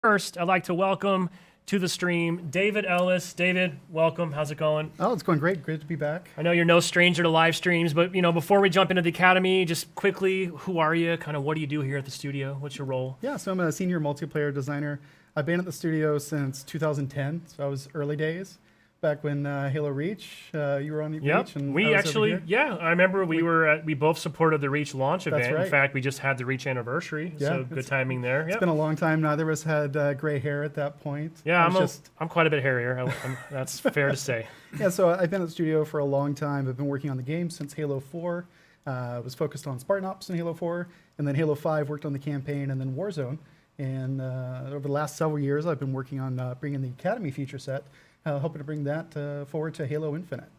First, I'd like to welcome to the stream David Ellis. David, welcome. How's it going? Oh, it's going great. Great to be back. I know you're no stranger to live streams, but before we jump into the Academy, just quickly, who are you? Kind of what do you do here at the studio? What's your role? Yeah, so I'm a senior multiplayer designer. I've been at the studio since 2010, so I was early days. Back when Halo Reach, you were on the Reach, and we I was actually, over here. I remember we both supported the Reach launch event. That's right. In fact, we just had the Reach anniversary, so good timing there. It's been a long time. Neither of us had gray hair at that point. Yeah, I'm quite a bit hairier. That's fair to say. Yeah, so I've been at the studio for a long time. I've been working on the game since Halo 4. Was focused on Spartan Ops in Halo 4, and then Halo 5 worked on the campaign, and then Warzone. And over the last several years, I've been working on bringing the Academy feature set, hoping to bring that forward to Halo Infinite.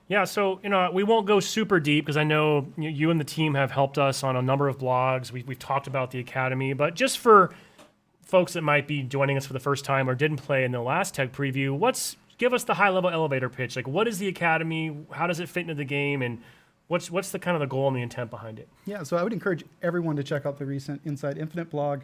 Yeah, so we won't go super deep because I know you and the team have helped us on a number of blogs. We've talked about the Academy, but just for folks that might be joining us for the first time or didn't play in the last tech preview, give us the high-level elevator pitch. Like, what is the Academy? How does it fit into the game? And what's the kind of the goal and the intent behind it? Yeah, so I would encourage everyone to check out the recent Inside Infinite blog.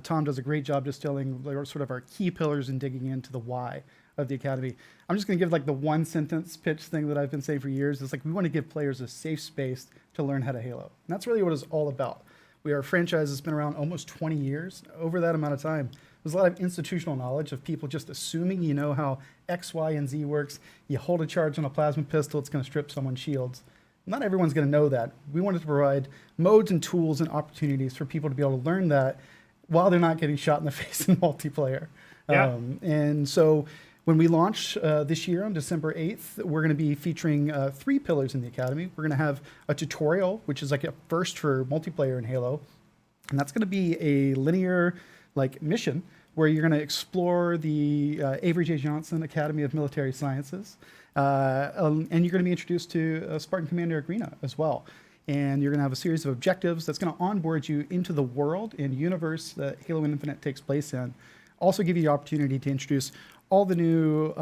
Tom does a great job distilling sort of our key pillars and digging into the why of the Academy. I'm just going to give like the one sentence pitch thing that I've been saying for years. It's like we want to give players a safe space to learn how to Halo. And that's really what it's all about. We are a franchise that's been around almost 20 years. Over that amount of time, there's a lot of institutional knowledge of people just assuming you know how X, Y, and Z works. You hold a charge on a plasma pistol, it's going to strip someone's shields. Not everyone's going to know that. We wanted to provide modes and tools and opportunities for people to be able to learn that while they're not getting shot in the face in multiplayer. Yeah. And so when we launch this year on December 8th, we're going to be featuring 3 pillars in the Academy. We're going to have a tutorial, which is like a first for multiplayer in Halo. And that's going to be a linear mission where you're going to explore the Avery J. Johnson Academy of Military Sciences. And you're going to be introduced to Spartan Commander Agrena as well. And you're going to have a series of objectives that's going to onboard you into the world and universe that Halo Infinite takes place in. Also give you the opportunity to introduce all the new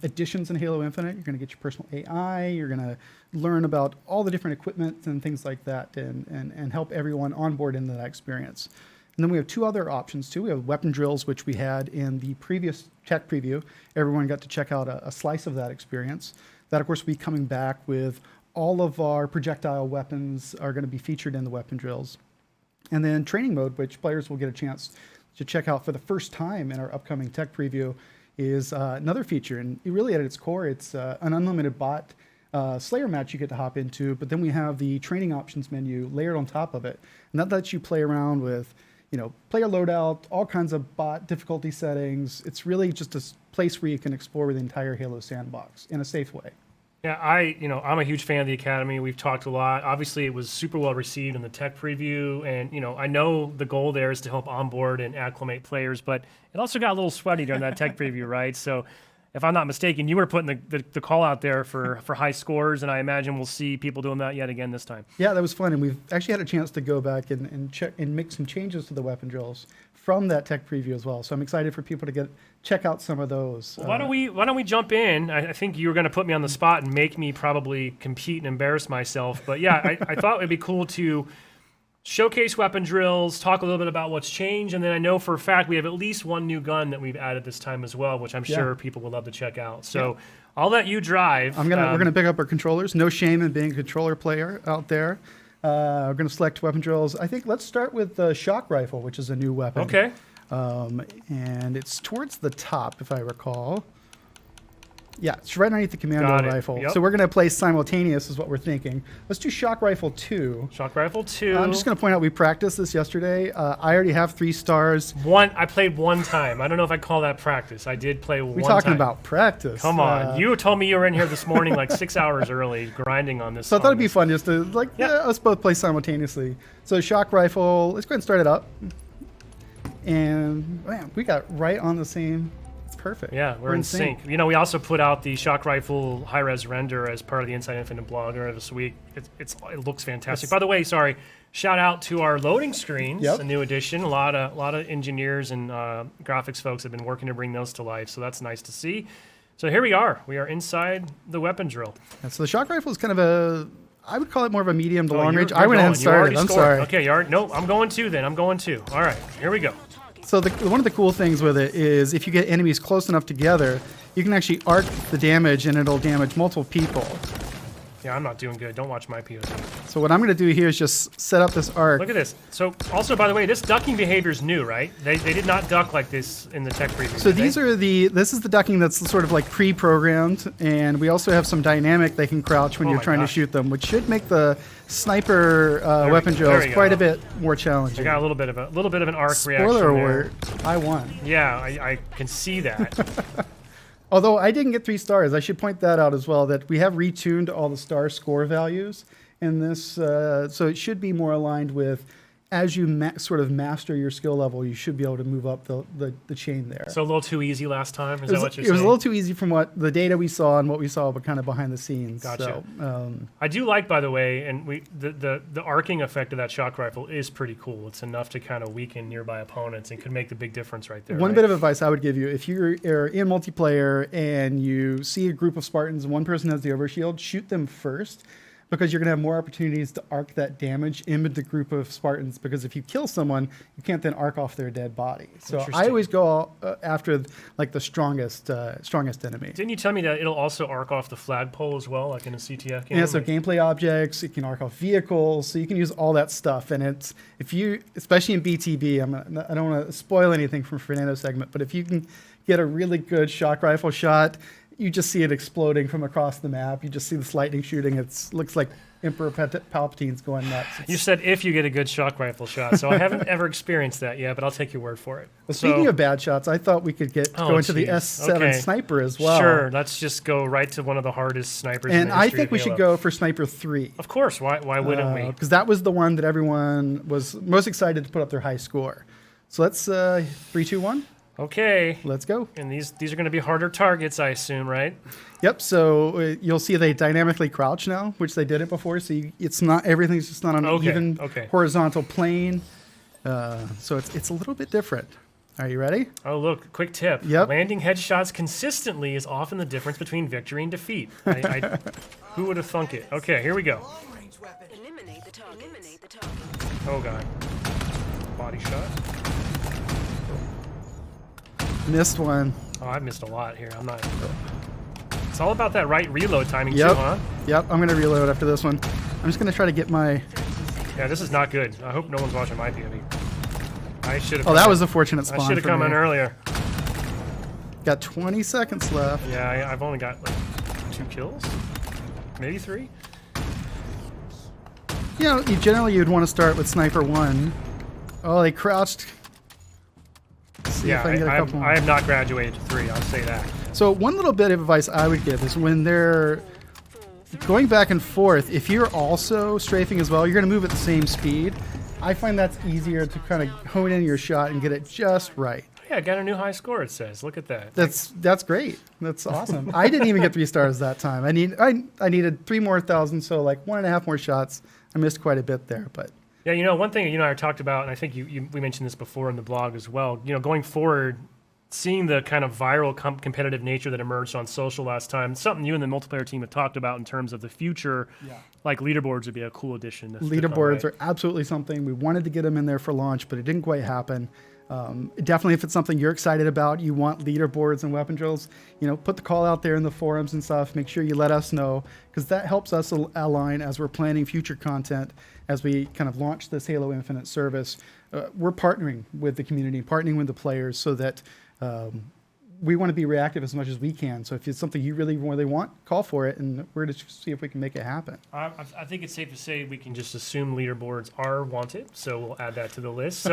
additions in Halo Infinite. You're going to get your personal AI. You're going to learn about all the different equipment and things like that and help everyone onboard into that experience. And then we have 2 other options too. We have weapon drills, which we had in the previous tech preview. Everyone got to check out a slice of that experience. That, of course, will be coming back with all of our projectile weapons are going to be featured in the weapon drills. And then training mode, which players will get a chance to check out for the first time in our upcoming tech preview, is another feature. And really at its core, it's an unlimited bot Slayer match you get to hop into, but then we have the training options menu layered on top of it. And that lets you play around with player loadout, all kinds of bot difficulty settings. It's really just a place where you can explore the entire Halo sandbox in a safe way. Yeah, I'm a huge fan of the Academy. We've talked a lot. Obviously, it was super well received in the tech preview, and I know the goal there is to help onboard and acclimate players, but it also got a little sweaty during that tech preview, right? So, if I'm not mistaken, you were putting the call out there for high scores, and I imagine we'll see people doing that yet again this time. Yeah, that was fun, and we've actually had a chance to go back and check and make some changes to the weapon drills from that tech preview as well. So I'm excited for people to check out some of those. Well, why don't we jump in? I think you were going to put me on the spot and make me probably compete and embarrass myself. But yeah, I thought it'd be cool to showcase weapon drills, talk a little bit about what's changed, and then I know for a fact we have at least one new gun that we've added this time as well, which I'm sure people would love to check out. So I'll let you drive. We're gonna pick up our controllers. No shame in being a controller player out there. We're going to select weapon drills. I think let's start with the shock rifle, which is a new weapon. Okay. And it's towards the top, if I recall. Yeah, it's right underneath the commando rifle. Yep. So we're going to play simultaneous is what we're thinking. Let's do shock rifle 2. Shock rifle 2. I'm just going to point out we practiced this yesterday. I already have 3 stars. I played one time. I don't know if I call that practice. I did play one time. We're talking about practice. Come on. You told me you were in here this morning like 6 hours early grinding on this. So I thought it'd be fun just to us both play simultaneously. So shock rifle, let's go ahead and start it up. And man, we got right on the same. Perfect. Yeah, we're in sync. We also put out the shock rifle high-res render as part of the Inside Infinite blog this week. It looks fantastic. By the way, shout out to our loading screens, a new addition. A lot of engineers and graphics folks have been working to bring those to life, so that's nice to see. So here we are. We are inside the weapon drill. Yeah, so the shock rifle is kind of I would call it more of a medium to long range. I went ahead and started. I'm sorry. Okay, no, I'm going too then. All right, here we go. So one of the cool things with it is if you get enemies close enough together, you can actually arc the damage and it'll damage multiple people. Yeah, I'm not doing good. Don't watch my POV. So what I'm going to do here is just set up this arc. Look at this. So, also, by the way, this ducking behavior is new, right? They did not duck like this in the tech preview. So did they? this is the ducking that's sort of like pre-programmed, and we also have some dynamic they can crouch when Oh you're my trying gosh. to shoot them, which should make the sniper weapon there we drills quite go. a bit more I challenging. got a little bit of an arc reaction Spoiler there. alert, I won. Yeah, I can see that. Although I didn't get 3 stars, I should point that out as well, that we have retuned all the star score values in this, so it should be more aligned with, as you sort of master your skill level, you should be able to move up the chain there. So a little too easy last time. Is that what you're It was a saying? little too easy from what the data we saw and what we saw, but kind of behind the scenes. Gotcha. So, I do like, by the way, and the arcing effect of that shock rifle is pretty cool. It's enough to kind of weaken nearby opponents and could make the big difference right there. one right? bit of advice I would give you: if you're in multiplayer and you see a group of Spartans, one person has the overshield, shoot them first, because you're going to have more opportunities to arc that damage into the group of Spartans, because if you kill someone, you can't then arc off their dead body. So I Interesting. always go after like the strongest enemy. Didn't you tell me that it'll also arc off the flagpole as well, like in a CTF game? Yeah, so gameplay objects, it can arc off vehicles, so you can use all that stuff. And it's, if you, especially in BTB, I don't want to spoil anything from Fernando's segment, but if you can get a really good shock rifle shot, you just see it exploding from across the map. You just see this lightning shooting. It looks like Emperor Palpatine's going nuts. You said if you get a good shock rifle shot, so I haven't ever experienced that yet, but I'll take your word for it. Well, speaking of bad shots, I thought we could go into the geez. S7 Okay. sniper as well. Sure, let's just go right to one of the hardest snipers in And the I history think of we Halo. should go for Sniper 3. Of course, why wouldn't we? Because that was the one that everyone was most excited to put up their high score. So let's 3, 2, 1. Okay. Let's go. And these are going to be harder targets, I assume, right? Yep. So you'll see they dynamically crouch now, which they did it before. So it's not, everything's just not on an even horizontal plane. So it's a little bit different. Are you ready? Oh, look, quick tip. Yep. Landing headshots consistently is often the difference between victory and defeat. Who would have thunk it? Okay, here we go. Eliminate the target. Eliminate the target. Oh, God. Body shot. Missed one. Oh, I've missed a lot here. I'm not... It's all about that right reload timing, Yep. too, huh? Yep. I'm going to reload after this one. I'm just going to try to get my... Yeah, this is not good. I hope no one's watching my POV. I should have... Oh, that was a fortunate spawn. I should have for come me. in earlier. Got 20 seconds left. Yeah, I've only got, like, 2 kills? Maybe 3? You know, you'd want to start with Sniper 1. Oh, they crouched. Let's see Yeah, if I can get a couple more. I have not graduated to 3, I'll say that. So one little bit of advice I would give is when they're going back and forth, if you're also strafing as well, you're going to move at the same speed. I find that's easier to kind of hone in your shot and get it just right. Yeah, I got a new high score, it says. Look at that. That's great. That's awesome. I didn't even get 3 stars that time. I needed 3 more thousand, so like 1.5 more shots. I missed quite a bit there, but Yeah, you know, one thing you and I talked about, and I think we mentioned this before in the blog as well, you know, going forward, seeing the kind of viral competitive nature that emerged on social last time, something you and the multiplayer team have talked about in terms of the future, like leaderboards would be a cool addition. Leaderboards are absolutely something. We wanted to get them in there for launch, but it didn't quite happen. Definitely, if it's something you're excited about, you want leaderboards and weapon drills, put the call out there in the forums and stuff. Make sure you let us know, because that helps us align as we're planning future content as we kind of launch this Halo Infinite service. We're partnering with the community, partnering with the players, so that we want to be reactive as much as we can. So if it's something you really, really want, call for it, and we're going to see if we can make it happen. I think it's safe to say we can just assume leaderboards are wanted, so we'll add that to the list. So